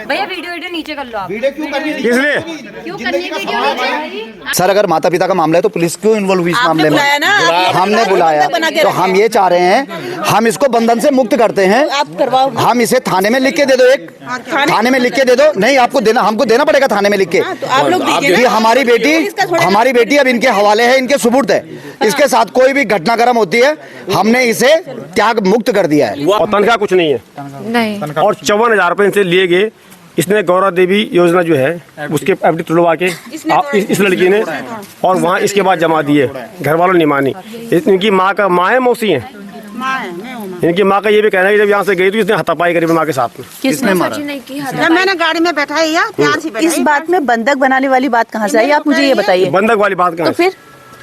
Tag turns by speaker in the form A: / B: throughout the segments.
A: भैया वीडियो नीचे कर लो आप।
B: वीडियो क्यों करनी?
A: क्यों करनी वीडियो नीचे?
B: सर अगर माता पिता का मामला है तो पुलिस क्यों इन्वॉल्व हुई इस मामले में? हमने बुलाया तो हम ये चाह रहे हैं, हम इसको बंधन से मुक्त करते हैं।
C: आप करवाओ,
B: हम इसे थाने में लिख के दे दो, एक थाने में लिख के दे दो। नहीं आपको देना, हमको देना पड़ेगा थाने में लिख के।
C: तो आप लोग दीजिए।
B: हमारी बेटी अब इनके हवाले है, इनके सुपुर्द है। इसके साथ कोई भी घटनाक्रम होती है हमने इसे त्याग मुक्त कर दिया है।
D: और तनख्वाह कुछ नहीं है,
A: नहीं।
D: और 54,000 रुपए इनसे लिए गए। इसने गौरव देवी योजना जो है उसके एफडी तुड़वा के इस लड़की ने, और वहाँ इसके बाद जमा दिए। घर वालों ने मानी। इनकी माँ है, मौसी है। इनकी माँ का ये भी कहना है कि जब यहाँ से गई तो इसने हाथापाई करी माँ के साथ में।
B: किसने मारा?
C: जब मैंने गाड़ी में बैठाई है, प्यार से बैठाई। इस बात में बंधक बनाने वाली बात कहाँ से आई, आप मुझे ये बताइए।
D: बंधक वाली बात कहाँ?
C: तो फिर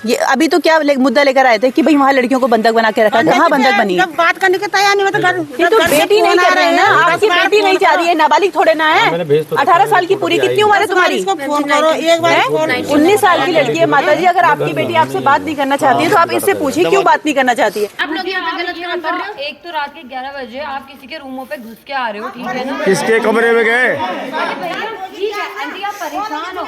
C: ये अभी तो क्या मुद्दा लेकर आए थे कि भाई वहाँ लड़कियों को बंधक बना के रखा, कहाँ बंधक बनी?
E: जब बात करने के तैयार नहीं होता
C: ये तो बेटी नहीं कर रहे हैं ना, आपकी बेटी नहीं चाह रही है, नाबालिग थोड़े ना है। 18 साल की पूरी, कितनी उम्र है तुम्हारी?
E: फोन करो एक बार।
C: 19 साल की लड़की है माता जी। अगर आपकी बेटी आपसे बात नहीं करना चाहती है तो आप इससे पूछिए क्यों बात नहीं करना चाहती है।
A: आप लोग यहाँ पे गलत काम कर रहे हो। एक तो रात के 11 बजे आप किसी के रूमों पे घुस के आ रहे हो, ठीक है ना?
D: किसके कमरे में गए?
A: ठीक है आंटी, आप परेशान हो।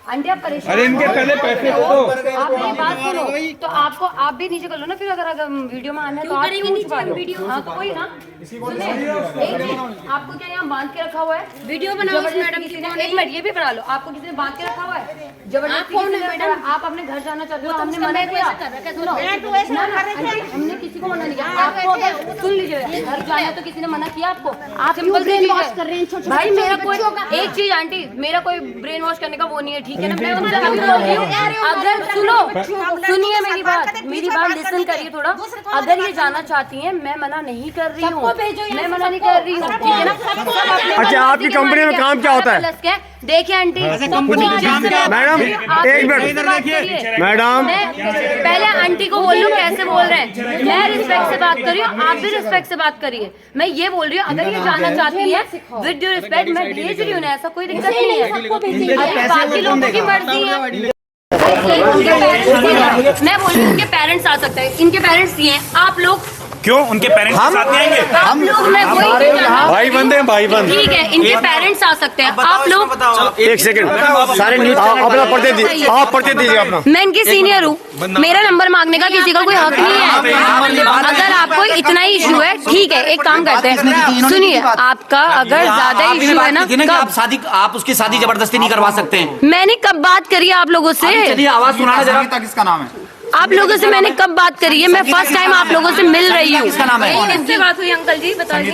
A: आंटी आप परेशान।
F: अरे इनके पहले पैसे दो।
A: आप मेरी बात सुनो, तो आपको आप भी नीचे कर लो ना। फिर अगर वीडियो में आना है तो आप क्यों छुपा रहे हो? हाँ तो कोई ना सुने, एक चीज, आपको क्या यहाँ बांध के रखा हुआ है? वीडियो बनाओ मैडम। एक मिनट ये भी बना लो। आपको किसी ने बांध के रखा हुआ है जबरदस्ती? आप अपने घर जाना चाहते हो, हमने मना किया? हमने किसी को मना नहीं किया। आपको अगर सुन लीजिए, घर जाना तो किसी ने मना किया आपको? आप क्यों ब्रेन वॉश कर रहे हैं? भाई मेरा कोई एक चीज आंटी, मेरा कोई ब्रेन वॉश करने का वो नहीं है, ठीक है ना? मैं उनसे अभी बोल रही हूँ, अगर सुनिए मेरी बात लिसन करिए थोड़ा। अगर ये जाना चाहती हैं, मैं मना नहीं कर रही हूँ, मैं मना नहीं कर रही हूँ, ठीक है ना?
D: अच्छा आपकी कंपनी में काम क्या होता है?
A: देखिए आंटी,
D: मैडम एक मिनट मैडम,
A: पहले आंटी को बोल लो कैसे बोल रहे हैं। मैं रिस्पेक्ट से बात कर रही हूँ, आप भी रिस्पेक्ट से बात करिए। मैं ये बोल रही हूँ अगर ये जाना चाहती है विद ड्यू रिस्पेक्ट मैं भेज रही हूँ ना, ऐसा कोई दिक्कत नहीं है। बाकी लोगों की मर्जी है। मैं बोल रही हूँ उनके पेरेंट्स आ सकते हैं, इनके पेरेंट्स ये हैं। आप लोग
F: क्यों उनके पेरेंट्स के साथ नहीं आएंगे?
A: हम लोग मैं वही
F: भाई बंदे हैं, भाई बंद।
A: ठीक है, इनके पेरेंट्स आ सकते हैं। आप लोग
D: एक सेकंड, सारे न्यूज अपना पढ़ते दीजिए, आप पढ़ते दीजिए अपना।
A: मैं इनकी सीनियर हूँ, मेरा नंबर मांगने का किसी का कोई हक नहीं है। अगर आपको इतना ही इशू है, ठीक है, एक काम करते हैं, सुनिए, आपका अगर ज्यादा इशू है ना,
G: आप उसकी शादी जबरदस्ती नहीं करवा सकते हैं।
A: मैंने कब बात करी है आप लोगों से?
G: चलिए आवाज सुनाना जरा। किसका नाम है?
A: आप लोगों से मैंने कब बात करी है? मैं फर्स्ट टाइम आप लोगों से मिल रही हूँ।
G: किसका नाम है?
A: किससे बात हुई अंकल जी बताइए?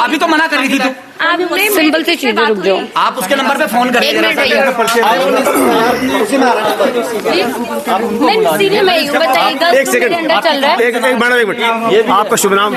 G: अभी तो मना कर रही थी तू।
A: आप सिंपल से चीजें रुक जाओ।
G: आप उसके नंबर पे फोन कर।
A: एक मिनट मैं सीनियर में ही हूँ, बताइए।
D: एक सेकंड
A: चल रहा है।
D: एक मिनट, आपका शुभ नाम?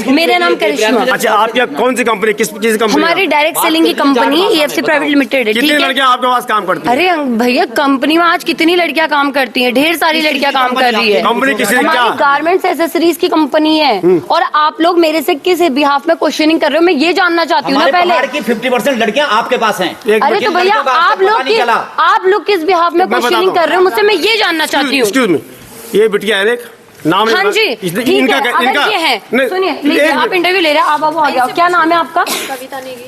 A: मेरा नाम करिश्मा।
D: अच्छा आपकी कौन सी कंपनी, किस चीज कंपनी?
A: हमारी डायरेक्ट सेलिंग की कंपनी EFC प्राइवेट लिमिटेड है।
D: कितनी लड़कियां आपके पास काम करती हैं?
A: अरे भैया कंपनी में आज कितनी लड़कियां काम करती हैं? ढेर सारी लड़कियां काम कर रही है।
D: कंपनी किसी
A: हमारी गारमेंट्स एसेसरीज की कंपनी है। और आप लोग मेरे से किस बिहाफ में क्वेश्चनिंग कर रहे हो, मैं ये जानना चाहती हूँ ना पहले।
G: 50% लड़कियां आपके पास हैं।
A: अरे तो भैया आप लोग किस बिहाफ में क्वेश्चनिंग कर रहे हो मुझसे, मैं ये जानना चाहती हूँ।
D: एक्सक्यूज मी, ये बिटिया है एक नाम?
A: हाँ जी,
D: इनका
A: ये है। सुनिए, आप इंटरव्यू ले रहे हैं, आप आ गया। क्या नाम है आपका?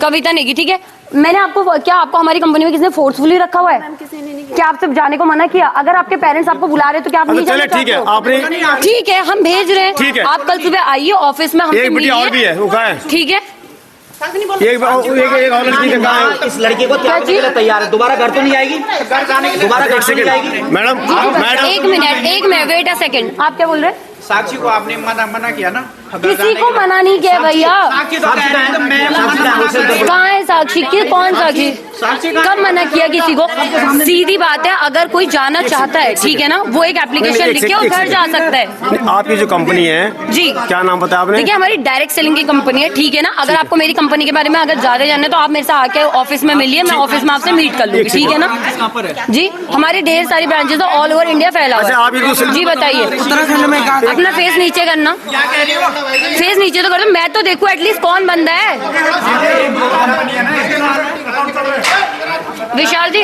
A: कविता नेगी, ठीक है। मैंने आपको हमारी कंपनी में किसने फोर्सफुली रखा हुआ है? क्या आपसे जाने को मना किया? अगर आपके पेरेंट्स आपको बुला रहे तो क्या आप नहीं जाना चाहते?
D: ठीक है, आपने
A: ठीक है, हम भेज रहे हैं।
D: ठीक है,
A: आप कल सुबह आइए ऑफिस में, हमसे मिलिए।
D: और भी है, वो कहाँ है?
A: ठीक है,
D: एक और लड़की का कहाँ है?
G: इस लड़की को त्यागने के लिए तैयार है। दोबारा घर तो नहीं आएगी? दोबारा घर से नहीं आएगी?
D: मैडम
A: एक मिनट वेट अ सेकंड। आप क्या बोल रहे हैं?
F: साक्षी को आपने मना किया ना?
A: किसी को मना नहीं किया भैया। कहाँ है साक्षी? कौन साक्षी? कब मना किया किसी को? सीधी बात है, अगर कोई जाना चाहता है, ठीक है ना, वो एक एप्लीकेशन लिख के और घर जा सकता है।
D: आपकी जो कंपनी है
A: जी,
D: क्या नाम बताया आपने?
A: देखिए हमारी डायरेक्ट सेलिंग की कंपनी है, ठीक है ना। अगर आपको मेरी कंपनी के बारे में अगर ज्यादा जानना है तो आप मेरे से आके ऑफिस में मिलिए, मैं ऑफिस में आपसे मीट कर लूंगी, ठीक है ना जी। हमारी ढेर सारी ब्रांचेस है, ऑल ओवर इंडिया फैला हुआ है। जी बताइए।
F: उत्तराखंड में
A: अपना फेस नीचे करना, फेस नीचे तो कर दो, मैं तो देखूं एटलीस्ट कौन बंदा है। विशाल जी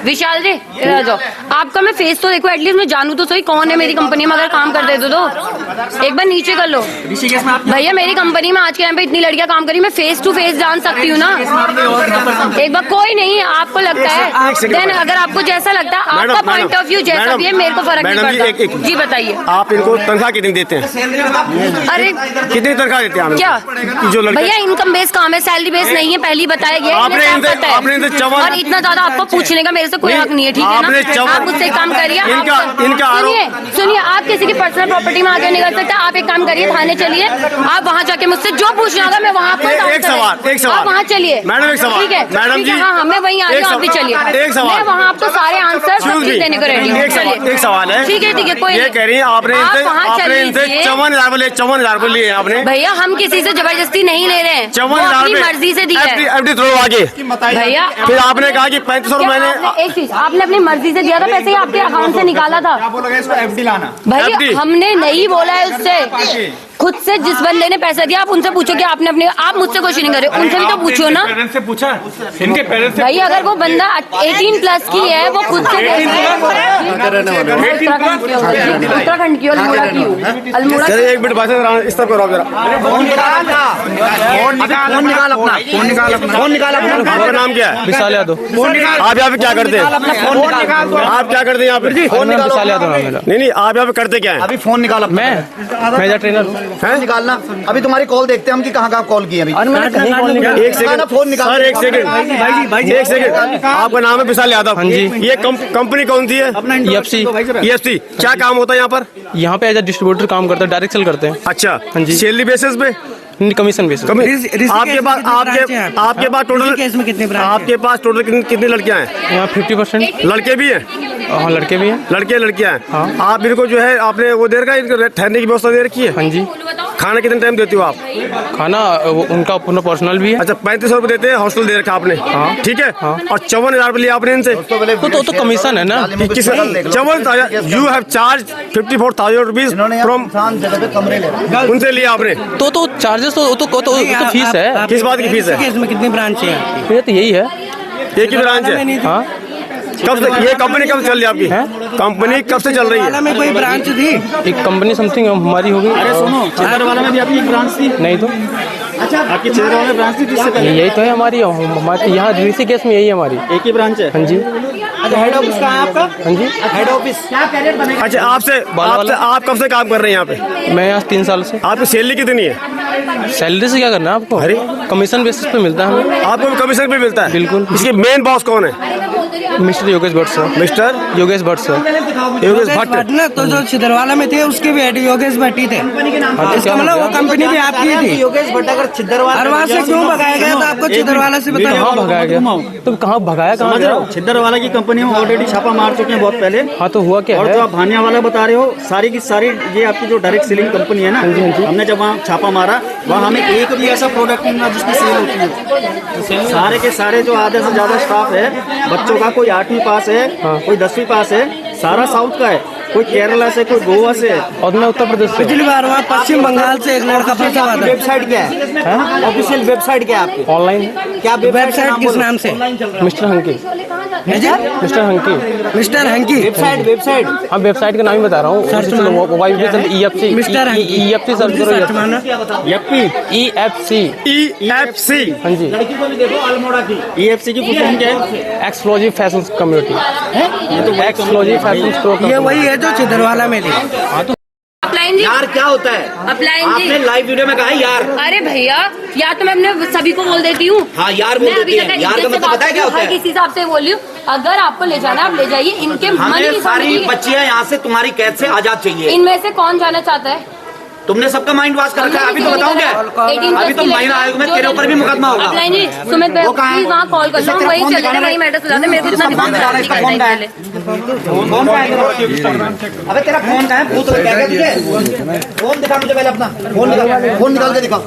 A: विशाल जी इधर आ जाओ। आपका मैं फेस तो देखो, एटलीस्ट मैं जानू तो सही कौन है मेरी कंपनी में, अगर काम कर देते तो एक बार नीचे कर लो। भैया मेरी कंपनी में आज के टाइम पे इतनी लड़कियां काम करी, मैं फेस टू फेस जान सकती हूँ ना। एक बार कोई नहीं, आपको लगता है देन अगर आपको जैसा लगता है आपका पॉइंट ऑफ व्यू जैसा भी है, मेरे को फर्क नहीं पड़ता। जी बताइए,
D: आप इनको तनख्वाह कितनी देते हैं?
A: अरे
D: कितनी तनख्वाह देते हैं
A: क्या
D: जो लड़के?
A: भैया इनकम बेस काम है, सैलरी बेस नहीं है, पहले ही बताया गया है।
D: आपने
A: इन्हें सब पता है।
D: आपने इनसे चवन-
A: और इतना ज्यादा आपको पूछने का मेरे से कोई हक नहीं है, ठीक है
D: आपने
A: ना?
D: चवन-
A: आप मुझसे काम करिए।
D: इनका
A: सुनिए, आप किसी की पर्सनल प्रॉपर्टी में आगे निकल सकते हैं। आप एक काम करिए, थाने चलिए, आप वहाँ जाके मुझसे जो पूछना होगा मैं वहाँ पर
D: एक सवाल
A: आप वहाँ चलिए
D: मैडम, एक सवाल
A: ठीक है
D: मैडम जी,
A: हाँ मैं वहीं आ जाऊँ, आप भी चलिए।
D: एक सवाल
A: मैं वहाँ आपको सारे आंसर सब चीज देने को रेडी हूँ।
D: एक सवाल है,
A: ठीक है कोई
D: ये कह रही है आपने इनसे 54,000 लिए आपने।
A: भैया हम किसी से जबरदस्ती नहीं ले रहे हैं,
D: 54,000
A: अपनी मर्जी से दिया है
D: एफडी थ्रो आगे।
A: भैया।
D: फिर आपने कहा कि 3500 मैंने
A: एक चीज आपने अपनी मर्जी से दिया था, पैसे ही आपके अकाउंट से निकाला था।
F: एफडी लाना।
A: भैया हमने नहीं बोला है उससे, खुद से जिस बंदे ने पैसा दिया आप उनसे पूछो कि आपने अपने, आप मुझसे क्वेश्चन नहीं करे, उनसे भी तो पूछो ना।
F: पेरेंट्स से पूछा, इनके पेरेंट्स से
A: भैया अगर वो बंदा 18 प्लस की है, वो खुद से उत्तराखंड की अल्मोड़ा की हूँ, अल्मोड़ा।
D: चलिए एक मिनट बात इस तरफ करो जरा।
G: फोन निकाल अपना, फोन निकाल अपना।
D: आपका नाम क्या है?
H: विशाल यादव।
D: आप यहाँ पे क्या करते हैं? आप क्या करते हैं यहाँ पे?
G: फोन निकाल।
H: विशाल यादव नाम मेरा।
D: नहीं आप यहाँ पे करते क्या है?
G: अभी फोन निकाल अपना।
H: मैं मेजर ट्रेनर हूँ।
G: फोन निकालना। अभी तुम्हारी कॉल देखते हैं हम कि कहाँ कॉल की है अभी।
D: एक सेकंड
G: फोन निकाल
D: सर, एक सेकंड। आपका नाम है विशाल यादव?
H: हाँ जी।
D: ये कंपनी कौन सी है? EFC। क्या काम होता है यहाँ पर?
H: यहाँ पे एज ए डिस्ट्रीब्यूटर काम करते हैं, डायरेक्ट सेल करते हैं।
D: अच्छा,
H: हाँ जी।
D: सैलरी बेसिस पे?
H: Commission basis.
D: आपके पास टोटल कितनी लड़कियाँ हैं?
H: यहाँ 50%
D: लड़के भी हैं?
H: हाँ लड़के भी हैं।
D: लड़कियाँ हैं।
H: हाँ।
D: आप इनको जो है आपने वो दे रखा है, इनको ठहरने की व्यवस्था दे रखी है?
H: हाँ जी।
D: खाना कितने टाइम देती हो आप?
H: खाना उनका अपना पर्सनल भी है।
D: अच्छा, 3500 रुपए देते हैं, हॉस्टल दे रखा आपने?
H: हाँ।
D: ठीक है।
H: हाँ।
D: और 54,000 रुपए लिया आपने इनसे?
H: तो कमीशन है ना।
D: किस 54,000? You have charge 54,000 rupees from
G: कमरे ले।
D: उनसे लिया आपने?
H: तो चार्जेस तो फीस है।
D: किस बात की फीस है?
E: इसमें कितनी ब्रांच है?
H: ये तो यही है।
D: एक ही ब्रांच है?
H: हाँ।
D: कब से ये कंपनी कब चल रही है आपकी? कंपनी कब से चल रही है?
E: में कोई ब्रांच थी?
H: एक कंपनी समथिंग हमारी होगी।
F: अरे सुनो, चित्रवाला में भी आपकी एक ब्रांच थी?
H: नहीं तो
F: अच्छा, आपकी चित्रवाला में ब्रांच थी जिससे पहले?
H: यही तो है हमारी यहाँ ऋषिकेश में यही है हमारी।
F: एक ही ब्रांच है?
H: हाँ जी।
G: हेड ऑफिस कहाँ है आपका?
H: हाँ जी।
G: हेड ऑफिस क्या कैरियर बनेगा?
D: अच्छा, आप कब से काम कर रहे हैं यहाँ पे?
H: मैं यहाँ 3 साल से।
D: आपकी सैलरी कितनी है?
H: सैलरी से क्या करना है आपको?
D: अरे
H: कमीशन बेसिस पे मिलता है हमें।
D: आपको कमीशन पे मिलता है?
H: बिल्कुल।
D: इसके मेन बॉस कौन है?
H: Mister Yogesh Bhatt sir.
D: Mister
H: Yogesh Bhatt sir.
D: Yogesh Bhatt.
E: ना तो जो छिदरवाला में थे उसके भी हेड योगेश भट्ट ही थे। इसका मतलब वो कंपनी भी आपकी ही थी।
G: योगेश भट्ट अगर छिद्रवाला
E: और वहाँ से क्यों भगाया गया था आपको छिदरवाला से बताया?
H: कहाँ भगाया गया? तो कहाँ भगाया? कहाँ गया?
F: छिद्रवाला की कंपनी में ऑलरेडी छापा मार चुके हैं बहुत पहले।
H: हाँ तो हुआ क्या
F: और
H: है?
F: जो आप भानिया वाला बता रहे हो, सारी की सारी ये आपकी जो डायरेक्ट सेलिंग कंपनी है ना, हमने जब वहाँ छापा मारा, वहाँ हमें एक भी ऐसा प्रोडक्ट नहीं मिला जिसकी सेल होती है। सारे के सारे जो आधे से ज्यादा स्टाफ है, बच्चों का कोई 8वीं पास है, कोई 10वीं पास है, सारा साउथ का है, कोई केरला से, कोई गोवा से।
H: और मैं उत्तर प्रदेश से।
E: पिछली बार वहाँ पश्चिम बंगाल से एक लड़का फंसा हुआ था।
G: वेबसाइट क्या है? ऑफिशियल वेबसाइट क्या है आपकी?
H: ऑनलाइन।
G: क्या
E: वेबसाइट किस नाम से?
H: Mister hunky. Mister hunky.
E: Mister hunky
G: website
H: हाँ वेबसाइट का नाम ही बता रहा हूँ। EFC
E: mister hunky.
H: EFC search करो। EFC। हाँ जी।
F: EFC की फुल फॉर्म क्या है?
H: Exclusive fashion community. Exclusive fashion.
E: ये वही है जो छिदरवाला में थी।
A: अपलाइन जी,
G: यार क्या होता है?
A: अपलाइन जी।
G: आपने लाइव वीडियो में कहा है यार।
A: अरे भैया यार तो मैं अपने सभी को बोल देती हूँ।
G: हाँ यार बोल
A: मैं अभी
G: देती
A: तक
G: है। यार का
A: इज्जत से
G: मतलब
A: बात
G: पता है क्या
A: करती हूँ,
G: होता
A: हर
G: है?
A: किसी हिसाब से बोल रही हूँ। अगर आपको ले जाना आप ले जाइए, इनके मन
G: हमें
A: की
G: सारी
A: समझिए।
G: बच्चियां यहाँ से तुम्हारी कैद से आजाद चाहिए।
A: इनमें से कौन जाना चाहता है?
G: तुमने सबका माइंड वॉश कर रखा है। अभी तो बताऊं क्या? अभी तो महिला आयोग में तेरे ऊपर भी मुकदमा होगा।
A: अपलाइन जी, सुमित भाई प्लीज वहाँ कॉल कर लो, हम वही चल रहे हैं, वही मैटर सुझाते हैं। मेरे को इतना दिमाग खराब नहीं करना है पहले।
G: फोन का है? अबे तेरा फोन का है? भूत लग गया क्या तुझे? फोन दिखा मुझे पहले अपना। फोन निकाल के दिखा।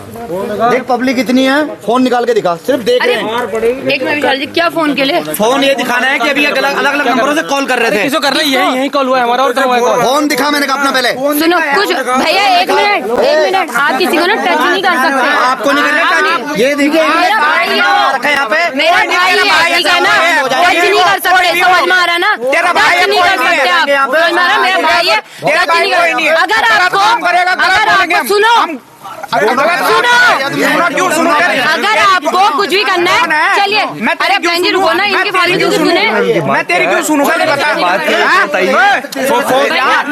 G: देख पब्लिक इतनी है, फोन निकाल के दिखा। सिर्फ देख
A: अरे
G: रहे हैं।
A: एक मिनट विशाल जी, क्या फोन के लिए?
G: फोन ये दिखाना है कि अभी अलग अलग नंबरों से कॉल कर रहे थे।
H: किसको कर रहे? यही कॉल हुआ है हमारा। और क्या हुआ है कॉल?
G: फोन दिखा मैंने कहा अपना पहले।
A: सुनो कुछ भैया, एक मिनट आप किसी को ना टच नहीं कर सकते।
G: आपको नहीं करना। ये देखिए
A: मेरा भाई है,
G: रखा है यहाँ पे।
A: मेरा भाई है, ठीक है ना? मेरा भाई है, नहीं कर सकते आप। कोई मारा मेरा भाई है, टच नहीं कर। अगर आपको सुनो अगर आपको कुछ भी करना है चलिए। अरे बहन जी रुको ना, इनकी फालतू क्यों सुने?
E: मैं तेरी क्यों सुनूंगा?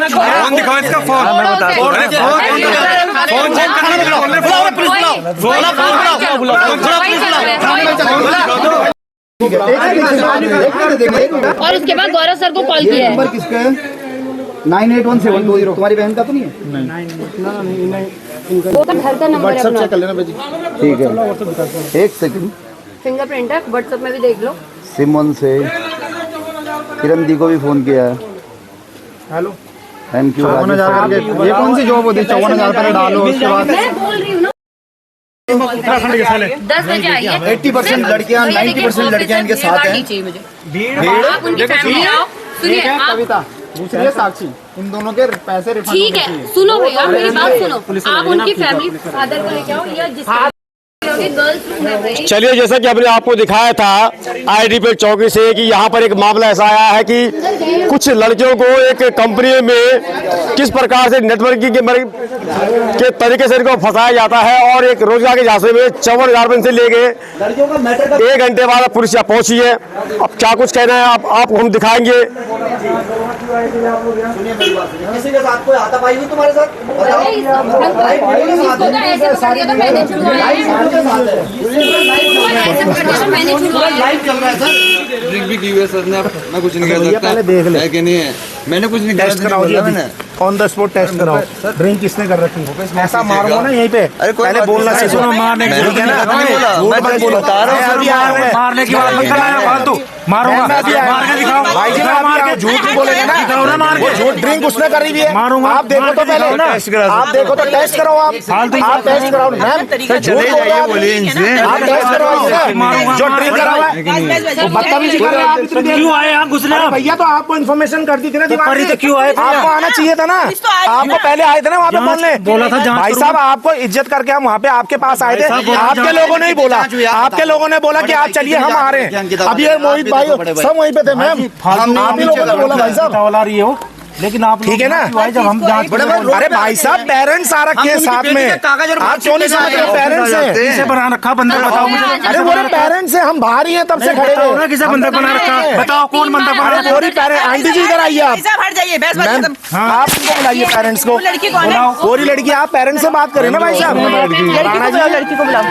H: फोन दिखाओ इसका फोन।
A: और उसके बाद गौरव सर को कॉल किया है।
G: नंबर किसका है? 981720। तुम्हारी बहन का तो नहीं है?
A: वो तो घर का नंबर है अपना।
G: चेक कर लेना बेटी। ठीक है, एक सेकंड।
A: फिंगरप्रिंट है, व्हाट्सएप में भी देख लो।
G: सिमन से किरण दी को भी फोन किया है।
E: Hello,
G: thank you.
E: ये कौन सी जॉब होती है? 54,000 रुपये डालो, उसके बाद
A: मैं बोल रही हूँ ना 10 बजे आइए।
G: 80% लड़कियां, 90% लड़कियां इनके साथ हैं।
A: आप उनकी फैमिली आओ, सुनिए आप।
E: कविता दूसरी है साक्षी, इन दोनों के पैसे रिफंड
A: ठीक है, सुनो भैया मेरी बात सुनो। आप उनकी फैमिली फादर को लेके आओ या जिसका गर्ल्स रूम है भाई।
D: चलिए, जैसा कि हमने आपको दिखाया था आईडीपी चौकी से कि यहाँ पर एक मामला ऐसा आया है कि कुछ लड़कियों को एक कंपनी में किस प्रकार से नेटवर्किंग के तरीके से इनको फंसाया जाता है और एक रोजगार के झांसे में 54,000 रुपये से ले गए। 1 घंटे बाद पुलिस यहाँ पहुंची है। अब क्या कुछ कहना है आपको हम दिखाएंगे।
G: किसी के साथ कोई हाथापाई हुई तुम्हारे साथ? लाइव चल रहा है सर।
I: ड्रिंक भी की हुई है सर ने। मैं कुछ नहीं कह सकता,
E: पहले देख ले।
I: है कि नहीं है? मैंने कुछ नहीं
E: टेस्ट कराओ जी, ऑन द स्पॉट टेस्ट कराओ। ड्रिंक किसने कर रखी है? ऐसा मारो ना यहीं पे, पहले बोलना सीखो। मारने की मारने की बात मत कराया फालतू। मारूंगा, मार के दिखाओ भाई जी। मार के झूठ बोलेंगे ना, मार के झूठ। ड्रिंक उसने करी हुई है, मारूंगा। आप देखो तो पहले ना, आप देखो तो टेस्ट कराओ। आप टेस्ट कराओ मैम, आप टेस्ट कराओ। जो ड्रिंक करा हुआ है बदतमीजी कर रहे हैं आप। क्यों आए आप घुसने? भैया तो आपको इन्फॉर्मेशन कर दी थी ना, दिमाग में। क्यों आए? आपको आना चाहिए था ना, आपको पहले आए थे ना वहाँ पे बोलने। बोला था भाई साहब, आपको इज्जत करके हम वहाँ पे आपके पास आए थे। आपके लोगों ने ही बोला, आपके लोगों ने बोला कि आप चलिए हम आ रहे हैं। अब ये मोहित भाई सब वहीं पे थे मैम, आप ही लोगों ने बोला भाई साहब आ रही हो। लेकिन आप ठीक है ना, जब हम अरे भाई साहब पेरेंट्स आ रखे हैं साथ में, आप क्यों नहीं समझ रहे? पेरेंट्स है, किसे बना रखा बंधक बताओ मुझे। अरे वो पेरेंट्स है, हम बाहर ही हैं तब से खड़े हैं। किसे बंधक बना रखा बताओ, कौन बंधक बना रखा? पूरी पेरेंट्स आंटी जी इधर आइए आप, आप उनको बुलाइए पेरेंट्स को। पूरी लड़की आप पेरेंट्स से बात करें ना भाई साहब। लड़की को बुलाओ,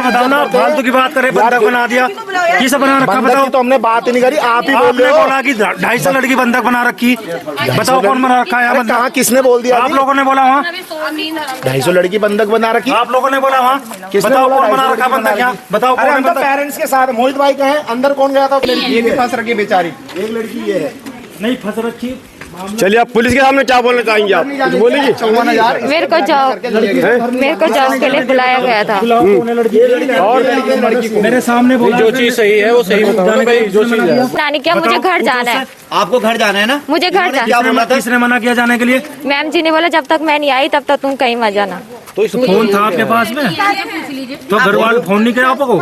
E: बताओ ना, फालतू की बात करें। बंधक बना दिया, किसे बना रखा बताओ? तो हमने बात ही नहीं करी, आप ही बोला कि 250 लड़की बंधक बना रखी। बताओ कौन बना रखा है? कहाँ किसने बोल दिया? आप लोगों ने बोला वहाँ 250 लड़की बंधक बना रखी। आप लोगों ने बोला वहाँ, बताओ कौन बना रखा बंधक? क्या बताओ? हम तो पेरेंट्स के साथ मोहित भाई कहे अंदर कौन गया था? ये भी फंस रखी बेचारी, एक लड़की ये है नहीं फंस रखी।
D: चलिए, आप पुलिस के सामने क्या बोलना चाहेंगे? आप कुछ बोलेंगे?
G: 54,000
A: मेरे को जॉब के लिए बुलाया गया था
D: और
E: मेरे सामने जो चीज सही है वो सही बताओ भाई। जो चीज है
A: नानी, क्या मुझे घर जाना है?
F: आपको घर जाना है ना?
A: मुझे घर जाना।
F: क्या बोला था?
E: किसने मना किया जाने के लिए?
A: मैम जी ने बोला जब तक मैं नहीं आई तब तक तुम कहीं मत जाना।
E: तो फोन था आपके पास में, तो घर वाले फोन नहीं किया आपको?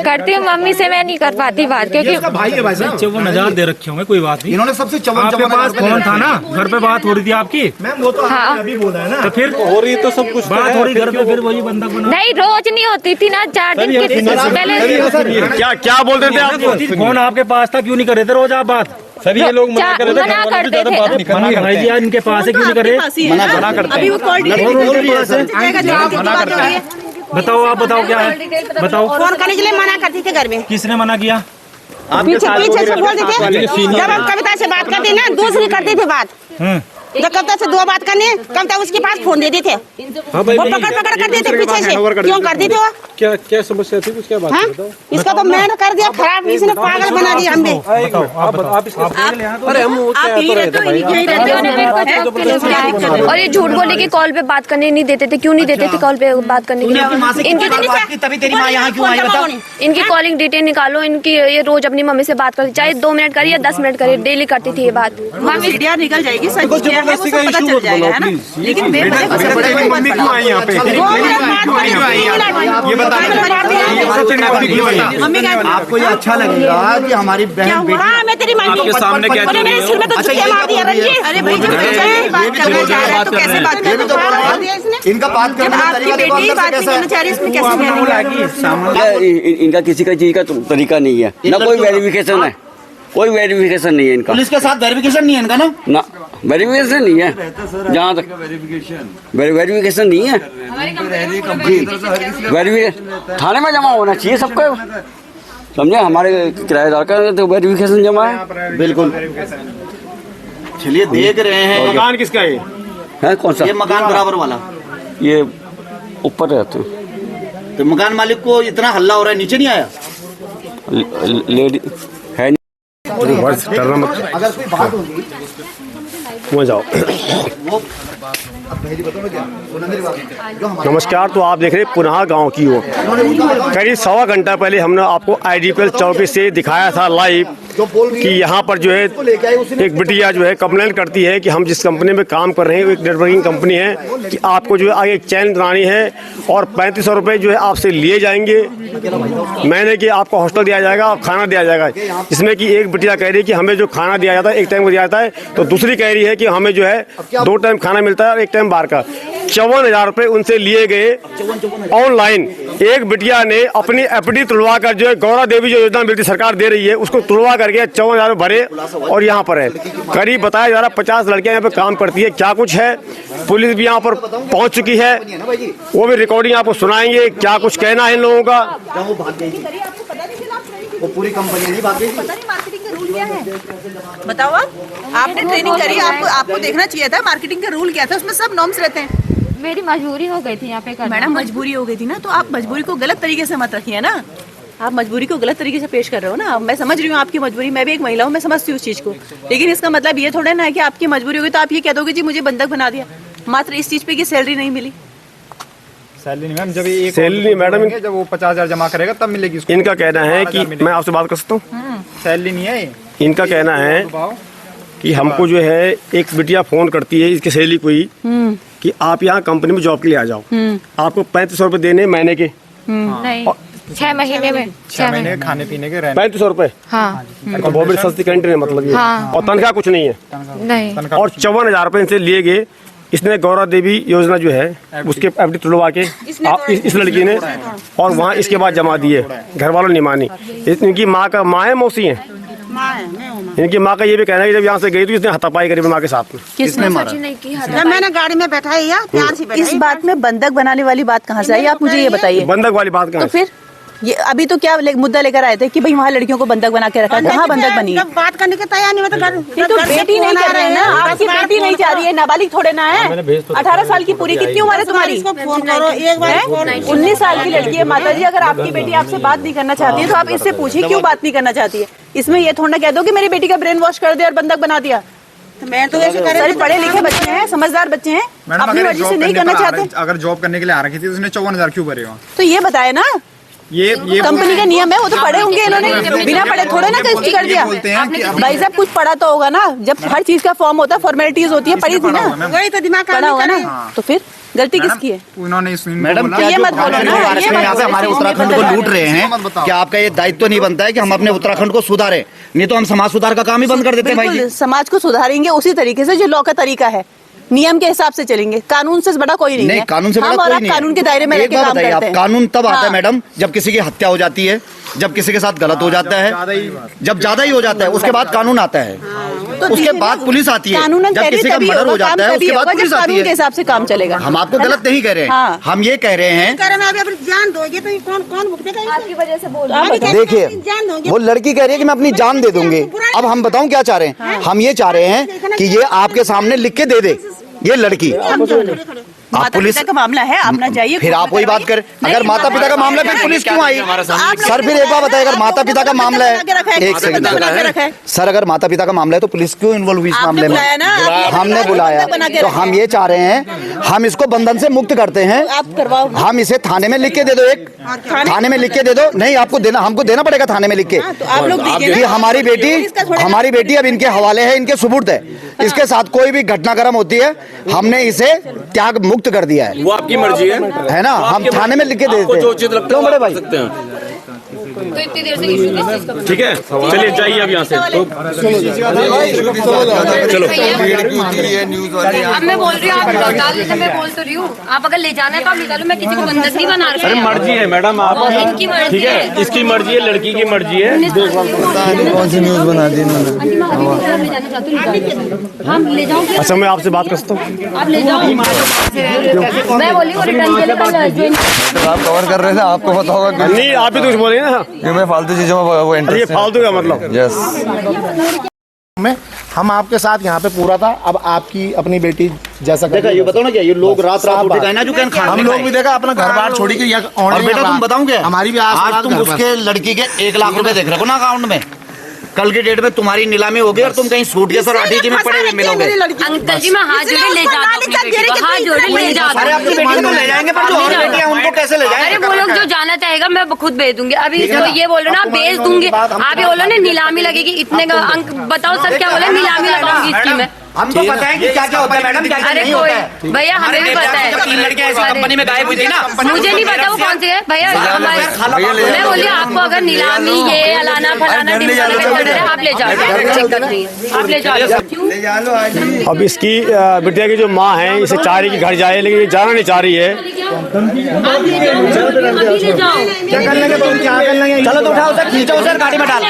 A: करती हूँ मम्मी से, मैं नहीं कर पाती बात क्योंकि
E: भाई है भाई साहब, 54,000 दे रखे होंगे, कोई बात नहीं।
G: इन्होंने सबसे
E: आपके पास फोन था ना, घर पे बात हो रही थी आपकी। मैम वो तो
A: हाँ।
E: अभी बोला है ना, तो फिर हो रही तो सब कुछ बात हो रही घर पे, फिर वही बंधक बना।
A: नहीं, रोज नहीं होती थी ना, 4 दिन के पहले।
D: क्या बोल रहे थे आप?
E: फोन आपके पास था, क्यों नहीं कर रहे थे रोज आप बात? सभी ये लोग मना करते थे, भाई जी इनके पास है, क्यों नहीं कर रहे? मना करते हैं। बताओ, आप बताओ क्या है, बताओ।
C: फोन करने के लिए मना करती थी घर में।
E: किसने मना किया?
C: पीछे से बोल देते, जब हम कविता से बात करते ना, दूसरी करते थे बात। जब कविता से 2 बात करने, कविता उसके पास फोन दे देते, वो पकड़ करते थे पीछे से। क्यों करते थे वो?
H: क्या समस्या थी? कुछ क्या बात?
C: इसका तो मैंने कर दिया खराब, इसने पागल बना दिया हमें।
A: और ये झूठ बोले कि कॉल पे बात करने नहीं देते थे। क्यों नहीं देते थे कॉल पे बात करने के लिए?
F: तभी तेरी माँ यहाँ क्यों आई बताओ?
A: इनकी कॉलिंग डिटेल निकालो। इनकी ये रोज अपनी मम्मी से बात करती, चाहे 2 मिनट करिए 10 मिनट करिए, डेली करती थी ये बात।
C: मीडिया निकल जाएगी, है वो सब पता चल जाएगा, है ना। लेकिन
H: मम्मी क्यों आई यहाँ पे? ये बता
C: मम्मी का
G: आपको ये अच्छा लगेगा कि हमारी बहन बेटी
C: हाँ मैं तेरी माँ के सामने क्या मेरे सिर में तो चुटिया मार दिया रंजीत। अरे भाई बात करना चाह रहा है तो कैसे बात कर
G: इनका बात करने का
C: आपकी बेटी बात नहीं करना चाह रही इसमें कैसे
J: इनका किसी का चीज का तरीका नहीं है, ना कोई वेरिफिकेशन है, कोई वेरिफिकेशन नहीं है इनका।
G: पुलिस के साथ वेरिफिकेशन नहीं है इनका ना
J: वेरिफिकेशन नहीं है, जहाँ तक वेरिफिकेशन नहीं है। वेरिफिकेशन थाने में जमा होना चाहिए सबका, समझे। हमारे किराएदार का तो वेरिफिकेशन जमा है।
G: बिल्कुल। चलिए देख रहे हैं
D: मकान किसका है
J: कौन सा?
G: ये मकान बराबर वाला,
J: ये ऊपर रहते हैं।
G: तो मकान मालिक को इतना हल्ला हो रहा है, नीचे नहीं आया?
J: लेडी है
D: डरना मत,
G: अगर कोई बात होगी
D: वहाँ जाओ।
G: वो अब मेरी बताओ ना क्या सुना मेरी बात जो हमारे
D: नमस्कार, तो आप देख रहे हैं पुनः गांव की ओर। करीब सवा घंटा पहले हमने आपको IDPL चौकी से दिखाया था लाइव कि यहाँ पर जो है एक बिटिया जो है कंप्लेंट करती है कि हम जिस कंपनी में काम कर रहे हैं वो एक नेटवर्किंग कंपनी है, कि आपको जो है आगे एक चैन बनानी है और 3500 रुपये जो है आपसे लिए जाएंगे महीने के, आपको हॉस्टल दिया जाएगा और खाना दिया जाएगा। जिसमें कि एक बिटिया कह रही है कि हमें जो खाना दिया जाता है एक टाइम को दिया जाता है, तो दूसरी कह रही है कि हमें जो है 2 टाइम खाना मिलता है और 1 टाइम बाहर का। 54,000 रुपये उनसे लिए गए ऑनलाइन। एक बिटिया ने अपनी FD तुड़वा कर जो है गौरा देवी जो योजना मिलती सरकार दे रही है उसको तुड़वा करके 54,000 भरे और यहाँ पर है। करीब बताया जा रहा 50 लड़कियाँ यहाँ पे काम करती है। क्या कुछ है, पुलिस भी यहाँ पर पहुँच चुकी है, वो भी रिकॉर्डिंग आपको सुनाएंगे क्या कुछ कहना है इन लोगों का।
G: वो पूरी कंपनी नहीं भाग गई।
C: मार्केटिंग का रूल क्या है बताओ आप? आपने ट्रेनिंग करी, आपको देखना चाहिए था मार्केटिंग का रूल क्या था, उसमें सब नॉर्म्स रहते हैं।
A: मेरी मजबूरी हो गई थी यहाँ पे करना।
C: मैडम मजबूरी हो गई थी ना, तो आप मजबूरी को गलत तरीके से मत रखिए ना। आप मजबूरी को गलत तरीके से पेश कर रहे हो ना। मैं समझ रही हूँ आपकी मजबूरी, मैं भी एक महिला हूँ, मैं समझती हूँ उस चीज को। लेकिन इसका मतलब ये थोड़ा ना है कि आपकी मजबूरी होगी तो आप ये कह दोगे जी मुझे बंधक बना दिया मात्र इस चीज पे कि सैलरी नहीं मिली।
H: सैलरी नहीं मैम, जब एक
D: सैलरी मैडम
H: जब वो 50,000 जमा करेगा तब मिलेगी उसको।
D: इनका कहना है कि मैं आपसे बात कर सकता हूँ।
H: सैलरी नहीं है।
D: इनका कहना है कि हमको जो है एक बिटिया फोन करती है इसकी सहेली कोई कि आप यहाँ कंपनी में जॉब के लिए आ जाओ, आपको 3500 रुपये देने महीने के।
A: नहीं 6 महीने में
H: 6 महीने खाने पीने के रहने
D: 3500 रुपये।
A: हाँ
D: और बहुत बड़ी सस्ती कैंटीन है मतलब ये।
A: हाँ।
D: और तनख्वाह कुछ नहीं है।
A: नहीं
D: और 54,000 रुपये इनसे लिए गए। इसने गौरा देवी योजना जो है उसके FD तुड़वा के इस लड़की ने और वहाँ इसके बाद जमा दिए, घर वालों ने मानी। इनकी माँ है मौसी है, इनकी माँ का ये भी कहना है कि जब यहाँ से गई तो इसने हाथापाई करी माँ के साथ में।
C: किसने मारा? जब मैंने गाड़ी में बैठाई या प्यार से बैठाई। इस बात में बंधक बनाने वाली बात कहाँ से आई, आप मुझे ये बताइए।
D: बंधक वाली बात कहाँ
C: तो फिर ये अभी तो क्या मुद्दा लेकर आए थे कि भाई वहाँ लड़कियों को बंधक बना के रखा, कहाँ बंधक बनी है?
K: बात करने के तैयार नहीं होता।
C: ये तो बेटी नहीं कर रहे हैं ना, आपकी बेटी नहीं चाह रही है, नाबालिग थोड़े ना है। 18 साल की पूरी, कितनी उम्र है तुम्हारी?
K: फोन करो एक बार।
C: 19 साल की लड़की है माता जी। अगर आपकी बेटी आपसे बात नहीं करना चाहती है तो आप इससे पूछिए क्यों बात नहीं करना चाहती है। इसमें ये थोड़ा कह दो कि मेरी बेटी का ब्रेन वॉश कर दिया और बंधक बना दिया।
K: मैं तो ऐसे
C: सारे पढ़े लिखे बच्चे हैं, समझदार बच्चे हैं, अपनी मर्जी से नहीं करना चाहते।
H: अगर जॉब करने के लिए आ रखी थी उसने 54,000 क्यों भरे?
C: तो ये बताए ना,
H: ये
C: कंपनी का नियम है, वो तो पढ़े होंगे इन्होंने, बिना पढ़े थोड़े ना रजिस्ट्री कर दिया। भाई साहब कुछ पढ़ा तो होगा ना, जब हर चीज का फॉर्म होता है, फॉर्मेलिटीज होती है, पढ़ी थी ना,
K: वही तो दिमाग
C: पढ़ा होगा ना। तो फिर गलती किसकी है?
H: उन्होंने
G: मैडम क्या
C: ये मत बोलो ना, ये
G: यहाँ पे हमारे उत्तराखंड को लूट रहे हैं, क्या आपका ये दायित्व नहीं बनता है कि हम अपने उत्तराखंड को सुधारें? नहीं तो हम समाज सुधार का काम ही बंद कर देते हैं भाई।
C: समाज को सुधारेंगे उसी तरीके से जो लॉ का तरीका है, नियम के हिसाब से चलेंगे। कानून से बड़ा कोई नहीं है।
G: कानून से बड़ा
C: हम
G: कोई
C: और
G: नहीं
C: कानून के दायरे में रहकर काम करते हैं।
G: कानून तब आता है मैडम जब किसी की हत्या हो जाती है, जब किसी के साथ गलत हो जाता है, जब ज्यादा ही हो जाता है उसके बाद कानून आता है, उसके बाद पुलिस आती है। जब किसी का मर्डर हो जाता है उसके बाद पुलिस आती है।
C: के हिसाब से काम चलेगा।
G: हम आपको गलत नहीं कह रहे हैं, हम ये कह रहे हैं
K: जान दोगे तो कौन भुगतेगा?
C: आपकी वजह से बोल
G: देखिए वो लड़की कह रही है कि मैं अपनी जान दे दूंगी। अब हम बताऊं क्या चाह रहे हैं? हम ये चाह रहे हैं कि ये आपके सामने लिख के दे दे ये लड़की।
B: आप पुलिस
K: का मामला है, आप ना जाइए।
B: फिर आप वही बात करें। अगर माता पिता का मामला है, फिर पुलिस क्यों आई? सर फिर एक बार बताइए, अगर माता पिता का मामला है, एक सेकंड सर, अगर माता पिता का मामला है तो पुलिस क्यों इन्वॉल्व हुई इस मामले में? हमने बुलाया, तो हम ये चाह रहे हैं, हम इसको बंधन से मुक्त करते हैं। हम इसे थाने में लिख के दे दो, एक थाने में लिख के दे दो। नहीं, आपको देना, हमको देना पड़ेगा थाने में लिख के कि हमारी बेटी अब इनके हवाले है, इनके सुपुर्द है। इसके साथ कोई भी घटनाक्रम होती है, हमने इसे त्याग मुक्त कर दिया है।
J: वो आपकी मर्जी है
B: ना, हम थाने में लिख के दे देते हैं। क्यों बड़े भाई?
A: तो इतनी देर से इशू किस चीज का?
D: ठीक है, चलिए जाइए अब यहाँ से। चलो
A: अब मैं बोल रही हूँ, आप डाल देते, मैं बोल तो रही हूँ। आप अगर ले जाना है तो आप निकालो, मैं किसी को बंधक नहीं बना रही।
D: अरे मर्जी है मैडम, आप
A: इनकी मर्जी
D: ठीक है, इसकी मर्जी है, लड़की की मर्जी है।
I: कौन सी न्यूज बना दी
A: हम ले जाओ।
D: अच्छा, मैं आपसे बात कर सकता हूँ?
A: आप ले जाओ। मैं बोली वो रिटर्न के लिए कल
I: आप कवर कर रहे थे, आपको पता होगा।
D: नहीं, आप ही तो कुछ बोले ना,
I: ये मैं फालतू चीजों में वो
D: ये फालतू का मतलब।
I: यस,
E: हम आपके साथ यहाँ पे पूरा था। अब आपकी अपनी बेटी जैसा
B: देखा, ये बताओ ना, क्या ये लोग रात उठ गए ना, जो कहीं खाना
E: हम लोग भी देखा अपना घर बार छोड़ी के
B: और बेटा तुम बताओगे,
E: हमारी भी
B: आज तुम उसके लड़की के 1 लाख रुपए देख रहे हो ना अकाउंट में। कल की डेट में तुम्हारी नीलामी होगी और तुम कहीं सूटकेस और आठी में पड़े हुए मिलोगे।
A: अंकल जी मैं हाथ जोड़े ले जाता हूँ, हाथ जोड़े ले जाता
B: अरे अपनी बेटी को ले जाएंगे, पर जो और बेटी है उनको कैसे ले जाएंगे?
A: अरे वो लोग जो जाना चाहेगा मैं खुद भेज दूंगी। अभी इसको ये बोल रहे ना, बेच दूंगी। आप ये बोलो ना नीलामी लगेगी इतने का अंक, बताओ सर क्या बोले, नीलामी लगाऊंगी इसकी मैं।
B: हमको पता है कि क्या क्या होता है मैडम, क्या क्या नहीं होता है।
A: भैया हमें भी पता है।
B: 3 लड़कियां ऐसी कंपनी में गायब हुई थी ना,
A: मुझे नहीं पता वो कौन सी है भैया। मैं बोली आपको अगर नीलामी ये अलाना फलाना आप ले जाओ, आप ले जाओ।
D: अब इसकी बिटिया की जो माँ है, इसे चाह रही कि घर जाए, लेकिन ये जाना नहीं चाह रही है।
E: क्या कर लेंगे तुम, क्या कर लेंगे?
B: चलो तो उठाओ उसे, खींचो उसे गाड़ी में डाल।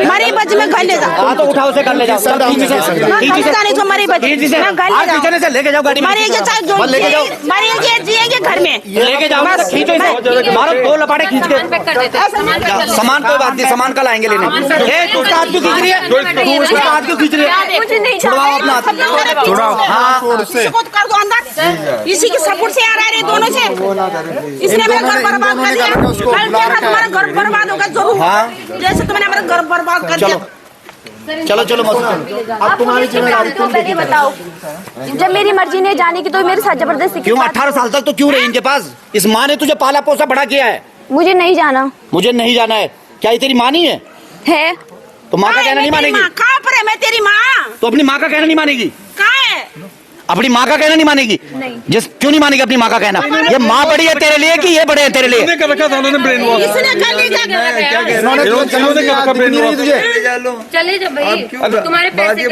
C: मरी बच में घर ले जाओ।
B: हाँ तो उठाओ उसे, कर ले जाओ।
C: तो मरी बच
B: खींची से, खींचने से लेके जाओ गाड़ी में।
C: मरेंगे चाहे
B: लेके जाओ,
C: मरेंगे जिएंगे घर में।
B: लेके जाओ, खींचो इसे, मारो 2 लपाटे खींच के। सामान कोई बात नहीं, सामान कल आएंगे लेने। तू उसका हाथ क्यों खींच रही है? तू उसका हाथ क्यों खींच रही है? छुड़वाओ अपना हाथ, छुड़वाओ। हाँ,
C: कर दो अंदर, इसी के सपोर्ट से आ रहे हैं दोनों से। इसने मेरा घर बर्बाद कर दिया, कल क्या तुम्हारा घर बर्बाद होगा जरूर, जैसे तुमने मेरा घर बर्बाद कर दिया।
B: चलो चलो
C: अब तुम्हारी जिम्मेदारी तुम पहले बताओ। जब मेरी मर्जी नहीं जाने की तो मेरे साथ जबरदस्ती
B: क्यों? 18 साल तक तो क्यों रही इनके पास? इस माँ ने तुझे पाला पोसा बड़ा किया है।
C: मुझे नहीं जाना।
B: मुझे नहीं जाना है? क्या ये तेरी माँ नहीं है?
C: है
B: तो माँ का कहना नहीं मानेगी?
C: कहाँ पर है मैं तेरी माँ?
B: तो अपनी माँ का कहना नहीं मानेगी?
C: कहाँ है?
B: अपनी माँ का कहना नहीं मानेगी?
C: नहीं।
B: जिस क्यों नहीं मानेगी अपनी माँ का कहना? ये माँ बड़ी है तेरे लिए कि ये बड़े हैं तेरे लिए?
C: इसने कर
A: चले जब भाई तुम्हारे पैसे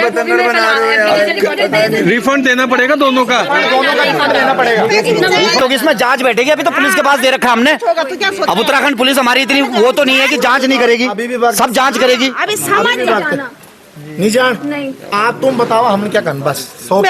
I: रिफंड देना पड़ेगा दोनों का।
B: तो इसमें जांच बैठेगी, अभी तो पुलिस के पास दे रखा हमने। अब उत्तराखंड पुलिस हमारी इतनी वो तो नहीं है कि जांच नहीं करेगी, सब जांच करेगी।
C: अभी समझ नहीं जाना।
E: नहीं जान, आप तुम बताओ हम क्या करना, बस 100